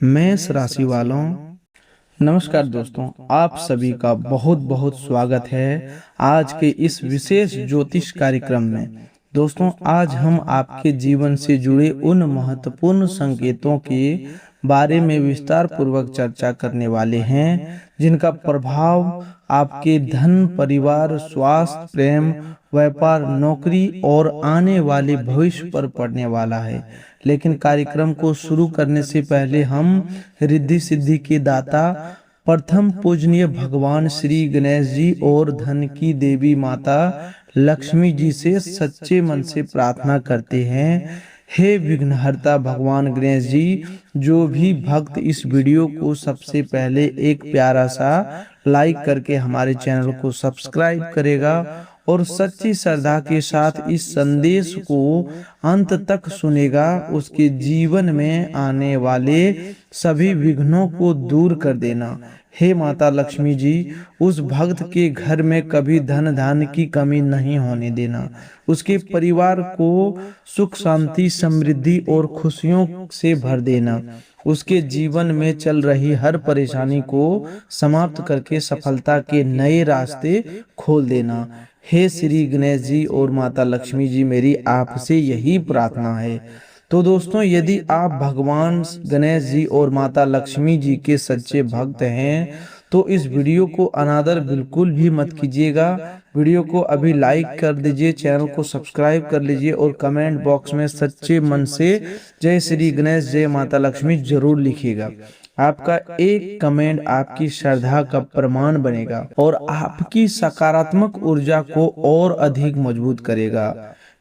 मेष राशि वालों, नमस्कार दोस्तों। आप सभी का बहुत बहुत स्वागत है आज के इस विशेष ज्योतिष कार्यक्रम में। दोस्तों, आज हम आपके जीवन से जुड़े उन महत्वपूर्ण संकेतों के बारे में विस्तार पूर्वक चर्चा करने वाले हैं जिनका प्रभाव आपके धन, परिवार, स्वास्थ्य, प्रेम, व्यापार, नौकरी और आने वाले भविष्य पर पड़ने वाला है। लेकिन कार्यक्रम को शुरू करने से पहले हम रिद्धि सिद्धि के दाता प्रथम पूजनीय भगवान श्री गणेश जी और धन की देवी माता लक्ष्मी जी से सच्चे मन से प्रार्थना करते हैं। हे विघ्नहर्ता भगवान गणेश जी, जो भी भक्त इस वीडियो को सबसे पहले एक प्यारा सा लाइक करके हमारे चैनल को सब्सक्राइब करेगा और सच्ची श्रद्धा के साथ इस संदेश को अंत तक सुनेगा, उसके जीवन में आने वाले सभी विघ्नों को दूर कर देना। हे माता लक्ष्मी जी, उस भक्त के घर में कभी धन धान्य की कमी नहीं होने देना। उसके परिवार को सुख, शांति, समृद्धि और खुशियों से भर देना। उसके जीवन में चल रही हर परेशानी को समाप्त करके सफलता के नए रास्ते खोल देना। हे श्री गणेश जी और माता लक्ष्मी जी, मेरी आपसे यही प्रार्थना है। तो दोस्तों, यदि आप भगवान गणेश जी और माता लक्ष्मी जी के सच्चे भक्त हैं तो इस वीडियो को अनादर बिल्कुल भी मत कीजिएगा। वीडियो को अभी लाइक कर दीजिए, चैनल को सब्सक्राइब कर लीजिए और कमेंट बॉक्स में सच्चे मन से जय श्री गणेश, जय माता लक्ष्मी जरूर लिखिएगा। आपका एक कमेंट आपकी श्रद्धा का प्रमाण बनेगा और आपकी सकारात्मक ऊर्जा को और अधिक मजबूत करेगा।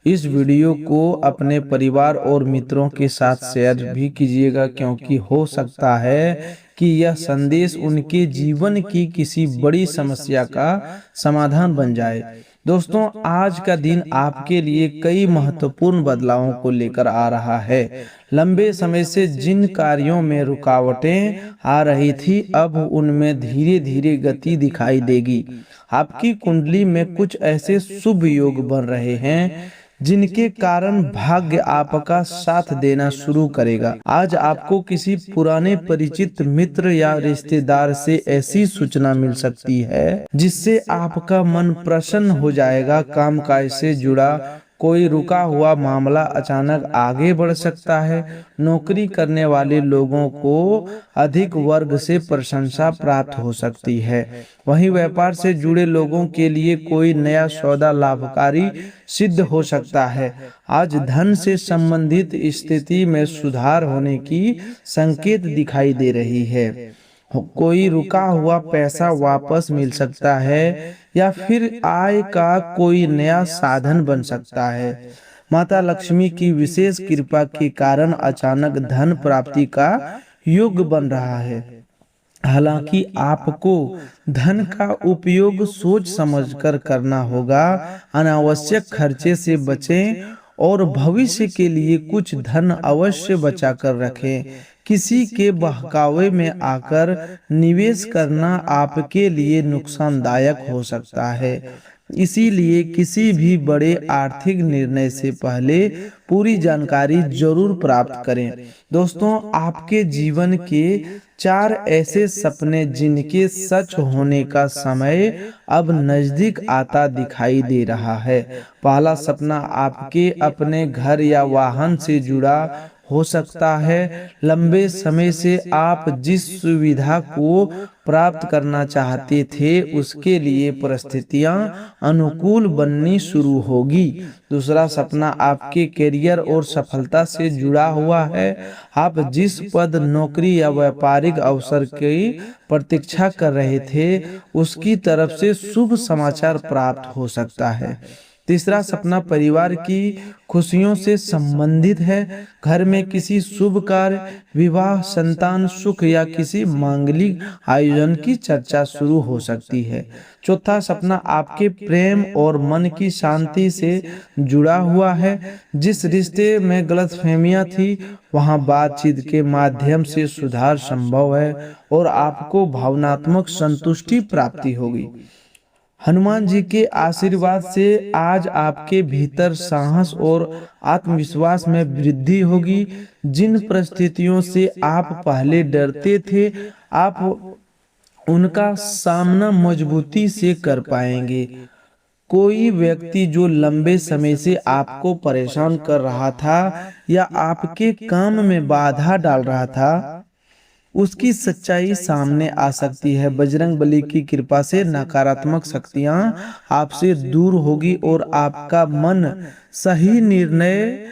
इस वीडियो को अपने परिवार और मित्रों के साथ शेयर भी कीजिएगा, क्योंकि हो सकता है कि यह संदेश उनके जीवन की किसी बड़ी समस्या का समाधान बन जाए। दोस्तों, आज का दिन आपके लिए कई महत्वपूर्ण बदलावों को लेकर आ रहा है। लंबे समय से जिन कार्यों में रुकावटें आ रही थी, अब उनमें धीरे धीरे गति दिखाई देगी। आपकी कुंडली में कुछ ऐसे शुभ योग बन रहे हैं जिनके कारण भाग्य आपका साथ देना शुरू करेगा। आज आपको किसी पुराने परिचित मित्र या रिश्तेदार से ऐसी सूचना मिल सकती है जिससे आपका मन प्रसन्न हो जाएगा। कामकाज से जुड़ा कोई रुका हुआ मामला अचानक आगे बढ़ सकता है। नौकरी करने वाले लोगों को अधिक वर्ग से प्रशंसा प्राप्त हो सकती है। वहीं व्यापार से जुड़े लोगों के लिए कोई नया सौदा लाभकारी सिद्ध हो सकता है। आज धन से संबंधित स्थिति में सुधार होने की संकेत दिखाई दे रही है। कोई रुका हुआ पैसा वापस मिल सकता है या फिर आय का कोई नया साधन बन सकता है। माता लक्ष्मी की विशेष कृपा के कारण अचानक धन प्राप्ति का योग बन रहा है। हालांकि आपको धन का उपयोग सोच समझकर करना होगा। अनावश्यक खर्चे से बचें और भविष्य के लिए कुछ धन अवश्य बचा कर रखें। किसी के बहकावे में आकर निवेश करना आपके लिए नुकसानदायक हो सकता है। इसीलिए किसी भी बड़े आर्थिक निर्णय से पहले पूरी जानकारी जरूर प्राप्त करें। दोस्तों, आपके जीवन के 4 ऐसे सपने जिनके सच होने का समय अब नजदीक आता दिखाई दे रहा है। पहला सपना आपके अपने घर या वाहन से जुड़ा हो सकता है। लंबे समय से आप जिस सुविधा को प्राप्त करना चाहते थे, उसके लिए परिस्थितियां अनुकूल बननी शुरू होगी। दूसरा सपना आपके करियर और सफलता से जुड़ा हुआ है। आप जिस पद, नौकरी या व्यापारिक अवसर की प्रतीक्षा कर रहे थे, उसकी तरफ से शुभ समाचार प्राप्त हो सकता है। तीसरा सपना परिवार की खुशियों से संबंधित है। घर में किसी शुभ कार्य, विवाह, संतान सुख या किसी मांगलिक आयोजन की चर्चा शुरू हो सकती है। चौथा सपना आपके प्रेम और मन की शांति से जुड़ा हुआ है। जिस रिश्ते में गलतफहमियां थी, वहां बातचीत के माध्यम से सुधार संभव है और आपको भावनात्मक संतुष्टि प्राप्ति होगी। हनुमान जी के आशीर्वाद से आज आपके भीतर साहस और आत्मविश्वास में वृद्धि होगी। जिन परिस्थितियों से आप पहले डरते थे, आप उनका सामना मजबूती से कर पाएंगे। कोई व्यक्ति जो लंबे समय से आपको परेशान कर रहा था या आपके काम में बाधा डाल रहा था, उसकी सच्चाई सामने आ सकती है। बजरंग बली की कृपा से नकारात्मक शक्तियां आपसे दूर होगी और आपका मन सही निर्णय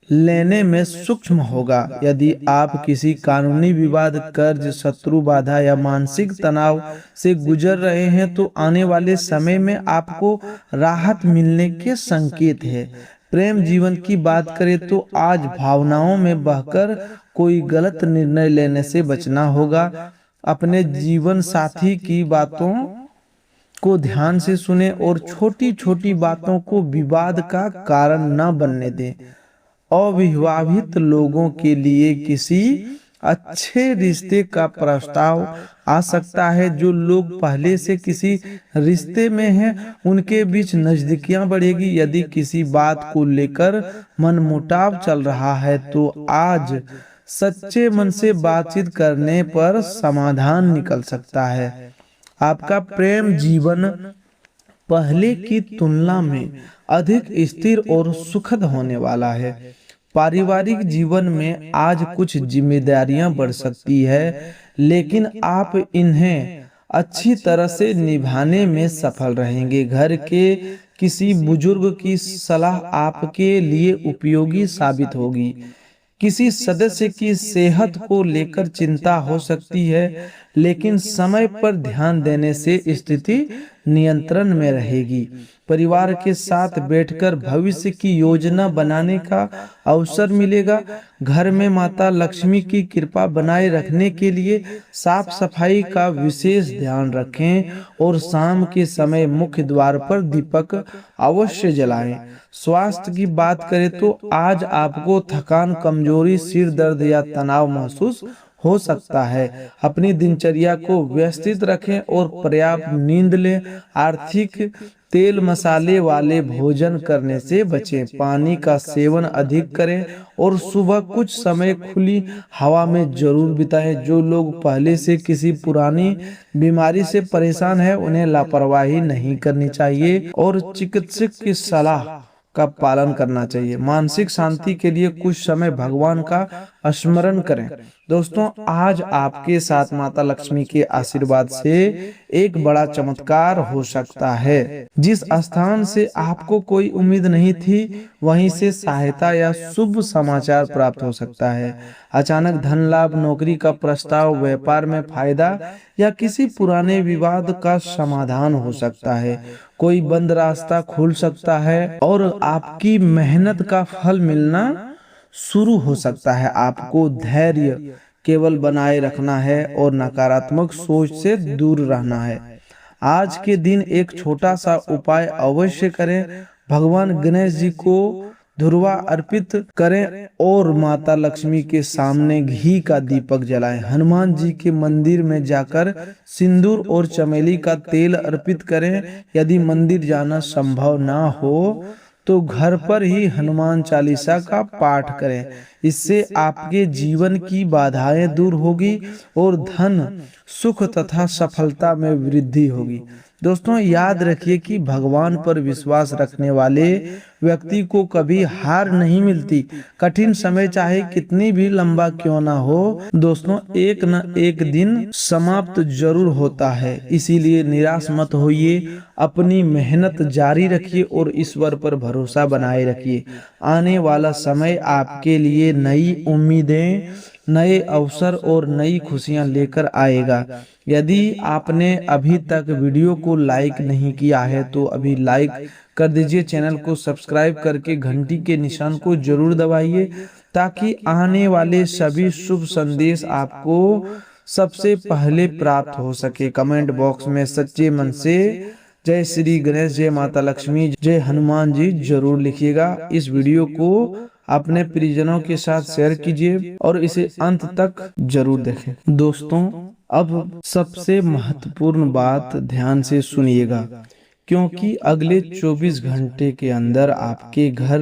लेने में सूक्ष्म होगा। यदि आप किसी कानूनी विवाद, कर्ज, शत्रु बाधा या मानसिक तनाव से गुजर रहे हैं, तो आने वाले समय में आपको राहत मिलने के संकेत है। प्रेम जीवन की बात करें तो आज भावनाओं में बहकर कोई गलत निर्णय लेने से बचना होगा। अपने जीवन साथी की बातों को ध्यान से सुने और छोटी छोटी बातों को विवाद का कारण न बनने दें। अविवाहित लोगों के लिए किसी अच्छे रिश्ते का प्रस्ताव आ सकता है। जो लोग पहले से किसी रिश्ते में हैं, उनके बीच नजदीकियां बढ़ेगी। यदि किसी बात को लेकर मनमुटाव चल रहा है, तो आज सच्चे मन से बातचीत करने पर समाधान निकल सकता है। आपका प्रेम जीवन पहले की तुलना में अधिक स्थिर और सुखद होने वाला है। पारिवारिक जीवन में आज कुछ जिम्मेदारियां बढ़ सकती है, लेकिन आप इन्हें अच्छी तरह से निभाने में सफल रहेंगे। घर के किसी बुजुर्ग की सलाह आपके लिए उपयोगी साबित होगी। किसी सदस्य की सेहत को लेकर चिंता हो सकती है, लेकिन समय पर ध्यान देने से स्थिति नियंत्रण में रहेगी। परिवार के साथ बैठकर भविष्य की योजना बनाने का अवसर मिलेगा। घर में माता लक्ष्मी की कृपा बनाए रखने के लिए साफ सफाई का विशेष ध्यान रखें और शाम के समय मुख्य द्वार पर दीपक अवश्य जलाएं। स्वास्थ्य की बात करें तो आज आपको थकान, कमजोरी, सिर दर्द या तनाव महसूस हो सकता है। अपनी दिनचर्या को व्यवस्थित रखें और पर्याप्त नींद लें। आर्थिक तेल मसाले वाले भोजन करने से बचें। पानी का सेवन अधिक करें और सुबह कुछ समय खुली हवा में जरूर बिताएं। जो लोग पहले से किसी पुरानी बीमारी से परेशान हैं, उन्हें लापरवाही नहीं करनी चाहिए और चिकित्सक की सलाह का पालन करना चाहिए। मानसिक शांति के लिए कुछ समय भगवान का स्मरण करें। दोस्तों, आज आपके साथ माता लक्ष्मी के आशीर्वाद से एक बड़ा चमत्कार हो सकता है। जिस स्थान से आपको कोई उम्मीद नहीं थी, वहीं से सहायता या शुभ समाचार प्राप्त हो सकता है। अचानक धन लाभ, नौकरी का प्रस्ताव, व्यापार में फायदा या किसी पुराने विवाद का समाधान हो सकता है। कोई बंद रास्ता खुल सकता है और आपकी मेहनत का फल मिलना शुरू हो सकता है। आपको धैर्य केवल बनाए रखना है और नकारात्मक सोच से दूर रहना है। आज के दिन एक छोटा सा उपाय अवश्य करें। भगवान गणेश जी को धुरवा अर्पित करें और माता लक्ष्मी के सामने घी का दीपक जलाएं। हनुमान जी के मंदिर में जाकर सिंदूर और चमेली का तेल अर्पित करें। यदि मंदिर जाना संभव ना हो, तो घर पर ही हनुमान चालीसा का पाठ करें। इससे आपके जीवन की बाधाएं दूर होगी और धन, सुख तथा सफलता में वृद्धि होगी। दोस्तों, याद रखिए कि भगवान पर विश्वास रखने वाले व्यक्ति को कभी हार नहीं मिलती। कठिन समय चाहे कितनी भी लंबा क्यों ना हो, दोस्तों, एक न एक दिन समाप्त जरूर होता है। इसीलिए निराश मत होइए, अपनी मेहनत जारी रखिए और ईश्वर पर भरोसा बनाए रखिए। आने वाला समय आपके लिए नई उम्मीदें, नए अवसर और नई खुशियां लेकर आएगा। यदि आपने अभी तक वीडियो को लाइक नहीं किया है, तो अभी लाइक कर दीजिए। चैनल को सब्सक्राइब करके घंटी के निशान को जरूर दबाइए, ताकि आने वाले सभी शुभ संदेश आपको सबसे पहले प्राप्त हो सके। कमेंट बॉक्स में सच्चे मन से जय श्री गणेश, जय माता लक्ष्मी, जय हनुमान जी जरूर लिखिएगा। इस वीडियो को अपने परिजनों के साथ शेयर कीजिए और इसे अंत तक जरूर देखें। दोस्तों, अब सबसे महत्वपूर्ण बात ध्यान से सुनिएगा क्योंकि अगले 24 घंटे के अंदर आपके घर,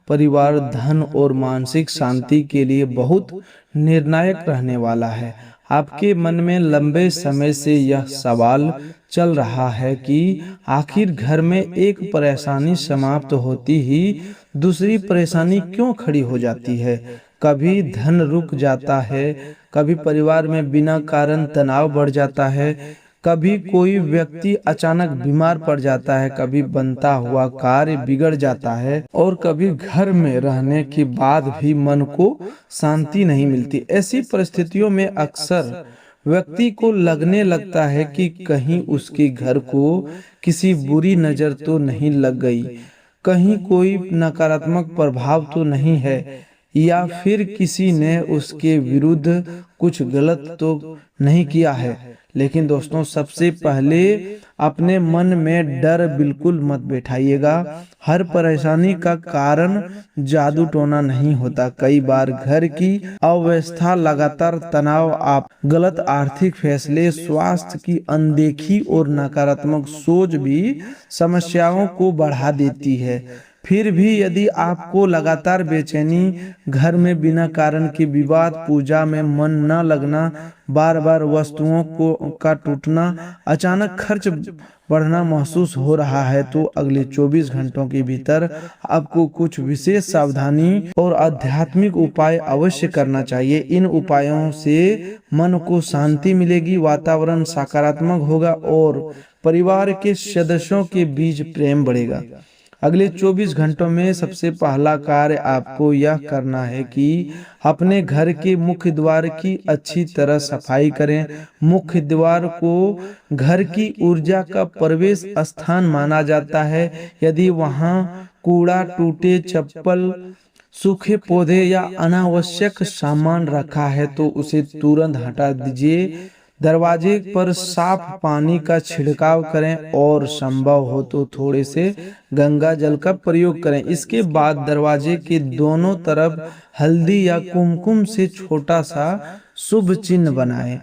परिवार, धन और मानसिक शांति के लिए बहुत निर्णायक रहने वाला है। आपके मन में लंबे समय से यह सवाल चल रहा है कि आखिर घर में एक परेशानी समाप्त होती ही दूसरी परेशानी क्यों खड़ी हो जाती है। कभी धन रुक जाता है, कभी परिवार में बिना कारण तनाव बढ़ जाता है, कभी कोई व्यक्ति अचानक बीमार पड़ जाता है, कभी बनता हुआ कार्य बिगड़ जाता है और कभी घर में रहने के बाद भी मन को शांति नहीं मिलती। ऐसी परिस्थितियों में अक्सर व्यक्ति को लगने लगता है कि कहीं उसके घर को किसी बुरी नजर तो नहीं लग गई, कहीं कोई नकारात्मक प्रभाव तो नहीं है, या फिर किसी ने उसके विरुद्ध कुछ गलत तो नहीं किया है। लेकिन दोस्तों, सबसे पहले अपने मन में डर बिल्कुल मत बैठाइएगा। हर परेशानी का कारण जादू टोना नहीं होता। कई बार घर की अव्यवस्था, लगातार तनाव, आप गलत आर्थिक फैसले, स्वास्थ्य की अनदेखी और नकारात्मक सोच भी समस्याओं को बढ़ा देती है। फिर भी यदि आपको लगातार बेचैनी, घर में बिना कारण के विवाद, पूजा में मन न लगना, बार बार वस्तुओं का टूटना, अचानक खर्च बढ़ना महसूस हो रहा है, तो अगले 24 घंटों के भीतर आपको कुछ विशेष सावधानी और आध्यात्मिक उपाय अवश्य करना चाहिए। इन उपायों से मन को शांति मिलेगी, वातावरण सकारात्मक होगा और परिवार के सदस्यों के बीच प्रेम बढ़ेगा। अगले 24 घंटों में सबसे पहला कार्य आपको यह करना है कि अपने घर के मुख्य द्वार की अच्छी तरह सफाई करें। मुख्य द्वार को घर की ऊर्जा का प्रवेश स्थान माना जाता है। यदि वहां कूड़ा, टूटे चप्पल, सूखे पौधे या अनावश्यक सामान रखा है तो उसे तुरंत हटा दीजिए। दरवाजे पर साफ पानी का छिड़काव करें और संभव हो तो थोड़े से गंगा जल का प्रयोग करें। इसके बाद दरवाजे के दोनों तरफ हल्दी या कुमकुम से छोटा सा शुभ चिन्ह बनाएं।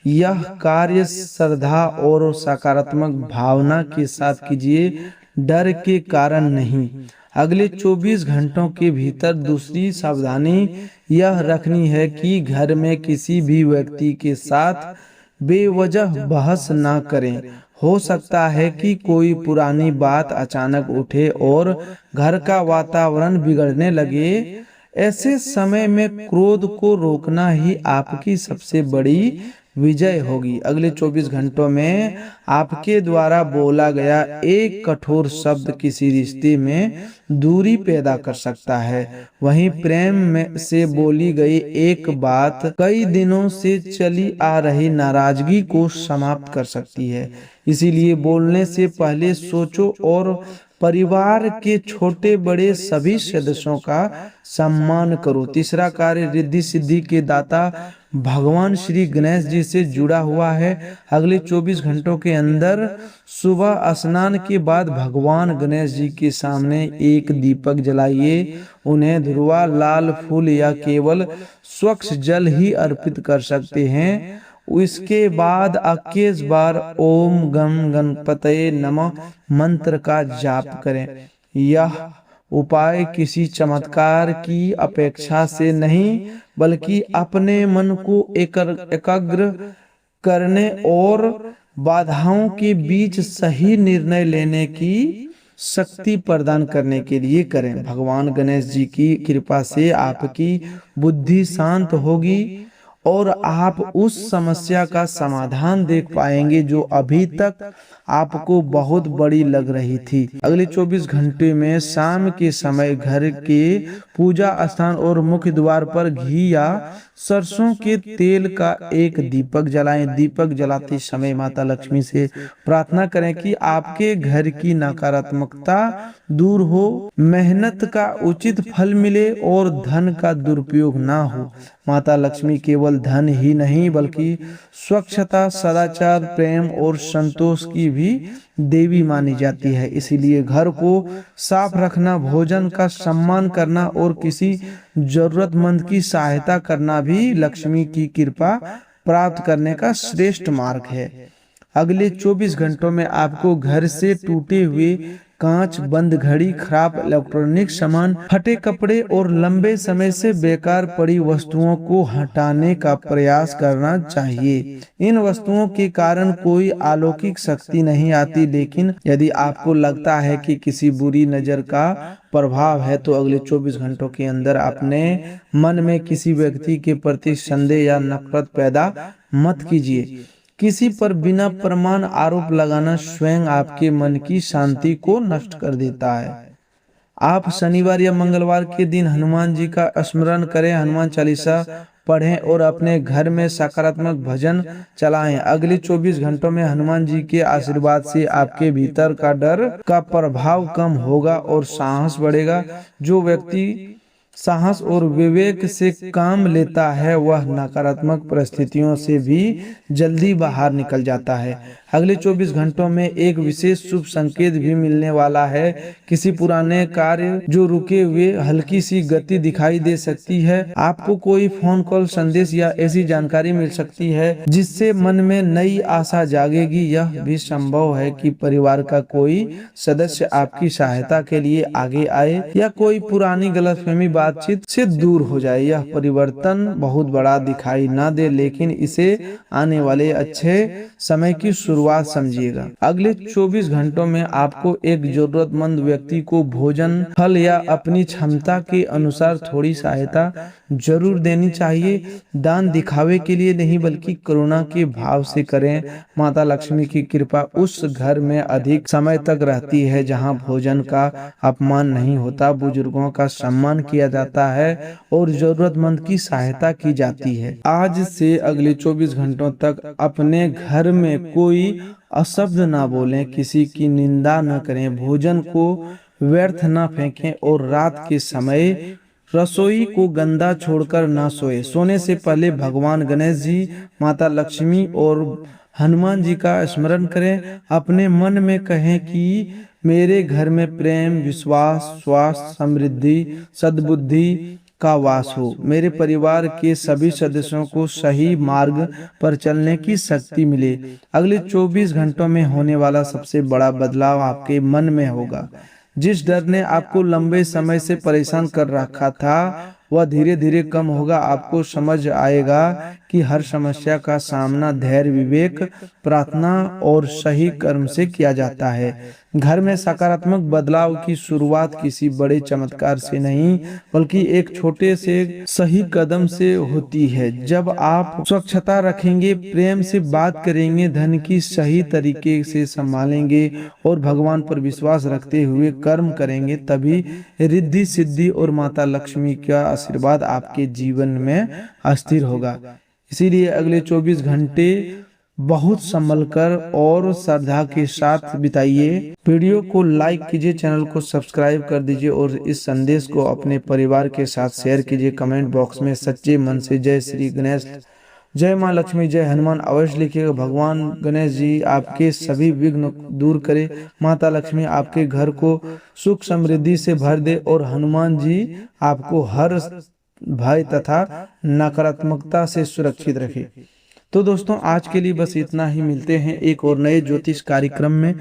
यह कार्य श्रद्धा और सकारात्मक भावना के साथ कीजिए, डर के कारण नहीं। अगले 24 घंटों के भीतर दूसरी सावधानी यह रखनी है कि घर में किसी भी व्यक्ति के साथ बेवजह बहस ना करें। हो सकता है कि कोई पुरानी बात अचानक उठे और घर का वातावरण बिगड़ने लगे। ऐसे समय में क्रोध को रोकना ही आपकी सबसे बड़ी विजय होगी। अगले 24 घंटों में आपके द्वारा बोला गया एक कठोर शब्द किसी रिश्ते में दूरी पैदा कर सकता है। वहीं प्रेम में से बोली गई एक बात कई दिनों से चली आ रही नाराजगी को समाप्त कर सकती है। इसीलिए बोलने से पहले सोचो और परिवार के छोटे बड़े सभी सदस्यों का सम्मान करो। तीसरा कार्य रिद्धि सिद्धि के दाता भगवान श्री गणेश जी से जुड़ा हुआ है। अगले 24 घंटों के अंदर सुबह स्नान के बाद भगवान गणेश जी के सामने एक दीपक जलाइए। उन्हें ध्रुवा, लाल फूल या केवल स्वच्छ जल ही अर्पित कर सकते हैं। इसके बाद 21 बार ओम गम गणपतये नमः मंत्र का जाप करें। यह उपाय किसी चमत्कार की अपेक्षा से नहीं, बल्कि अपने मन को एकाग्र करने और बाधाओं के बीच सही निर्णय लेने की शक्ति प्रदान करने के लिए करें। भगवान गणेश जी की कृपा से आपकी बुद्धि शांत होगी और आप उस समस्या का समाधान देख पाएंगे जो अभी तक आपको बहुत बड़ी लग रही थी। अगले 24 घंटे में शाम के समय घर के पूजा स्थान और मुख्य द्वार पर घी या सरसों के तेल का एक दीपक जलाएं। दीपक जलाते समय माता लक्ष्मी से प्रार्थना करें कि आपके घर की नकारात्मकता दूर हो, मेहनत का उचित फल मिले और धन का दुरुपयोग ना हो। माता लक्ष्मी केवल धन ही नहीं बल्कि स्वच्छता, सदाचार, प्रेम और संतोष की भी देवी मानी जाती है। इसीलिए घर को साफ रखना, भोजन का सम्मान करना और किसी जरूरतमंद की सहायता करना भी लक्ष्मी की कृपा प्राप्त करने का श्रेष्ठ मार्ग है। अगले 24 घंटों में आपको घर से टूटे हुए कांच, बंद घड़ी, खराब इलेक्ट्रॉनिक सामान, फटे कपड़े और लंबे समय से बेकार पड़ी वस्तुओं को हटाने का प्रयास करना चाहिए। इन वस्तुओं के कारण कोई अलौकिक शक्ति नहीं आती, लेकिन यदि आपको लगता है कि किसी बुरी नजर का प्रभाव है तो अगले 24 घंटों के अंदर अपने मन में किसी व्यक्ति के प्रति संदेह या नफरत पैदा मत कीजिए। किसी पर बिना प्रमाण आरोप लगाना स्वयं आपके मन की शांति को नष्ट कर देता है। आप शनिवार या मंगलवार के दिन हनुमान जी का स्मरण करें, हनुमान चालीसा पढ़ें और अपने घर में सकारात्मक भजन चलाएं। अगले 24 घंटों में हनुमान जी के आशीर्वाद से आपके भीतर का डर का प्रभाव कम होगा और साहस बढ़ेगा। जो व्यक्ति साहस और विवेक से काम लेता है वह नकारात्मक परिस्थितियों से भी जल्दी बाहर निकल जाता है। अगले 24 घंटों में एक विशेष शुभ संकेत भी मिलने वाला है। किसी पुराने कार्य जो रुके हुए हल्की सी गति दिखाई दे सकती है। आपको कोई फोन कॉल, संदेश या ऐसी जानकारी मिल सकती है जिससे मन में नई आशा जागेगी। यह भी संभव है कि परिवार का कोई सदस्य आपकी सहायता के लिए आगे आए या कोई पुरानी गलतफहमी बातचीत से दूर हो जाए। यह परिवर्तन बहुत बड़ा दिखाई न दे, लेकिन इसे आने वाले अच्छे समय की शुरुआत समझिएगा। अगले 24 घंटों में आपको एक जरूरतमंद व्यक्ति को भोजन, फल या अपनी क्षमता के अनुसार थोड़ी सहायता जरूर देनी चाहिए। दान दिखावे के लिए नहीं बल्कि करुणा के भाव से करें। माता लक्ष्मी की कृपा उस घर में अधिक समय तक रहती है जहां भोजन का अपमान नहीं होता, बुजुर्गों का सम्मान किया जाता है और जरूरतमंद की सहायता की जाती है। आज से अगले 24 घंटों तक अपने घर में कोई अशब्द ना बोलें, किसी की निंदा न करें, भोजन को व्यर्थ न फेंकें और रात के समय रसोई को गंदा छोड़कर ना सोए। सोने से पहले भगवान गणेश जी, माता लक्ष्मी और हनुमान जी का स्मरण करें। अपने मन में कहें कि मेरे घर में प्रेम, विश्वास, स्वास्थ्य, समृद्धि, सद्बुद्धि का वास हो। मेरे परिवार के सभी सदस्यों को सही मार्ग पर चलने की शक्ति मिले। अगले 24 घंटों में होने वाला सबसे बड़ा बदलाव आपके मन में होगा। जिस डर ने आपको लंबे समय से परेशान कर रखा था वह धीरे धीरे कम होगा। आपको समझ आएगा कि हर समस्या का सामना धैर्य, विवेक, प्रार्थना और सही कर्म से किया जाता है। घर में सकारात्मक बदलाव की शुरुआत किसी बड़े चमत्कार से नहीं बल्कि एक छोटे से सही कदम से होती है। जब आप स्वच्छता रखेंगे, प्रेम से बात करेंगे, धन की सही तरीके से संभालेंगे और भगवान पर विश्वास रखते हुए कर्म करेंगे, तभी रिद्धि सिद्धि और माता लक्ष्मी का आशीर्वाद आपके जीवन में अस्थिर होगा। इसीलिए अगले 24 घंटे बहुत संभल कर और श्रद्धा के साथ बिताइए। वीडियो को लाइक कीजिए, चैनल को सब्सक्राइब कर दीजिए और इस संदेश को अपने परिवार के साथ शेयर कीजिए। कमेंट बॉक्स में सच्चे मन से जय श्री गणेश, जय माँ लक्ष्मी, जय हनुमान अवश्य लिखिएगा। भगवान गणेश जी आपके सभी विघ्न दूर करे, माता लक्ष्मी आपके घर को सुख समृद्धि से भर दे और हनुमान जी आपको हर भय तथा नकारात्मकता से सुरक्षित रखे। तो दोस्तों आज के लिए बस इतना ही। मिलते हैं एक और नए ज्योतिष कार्यक्रम में।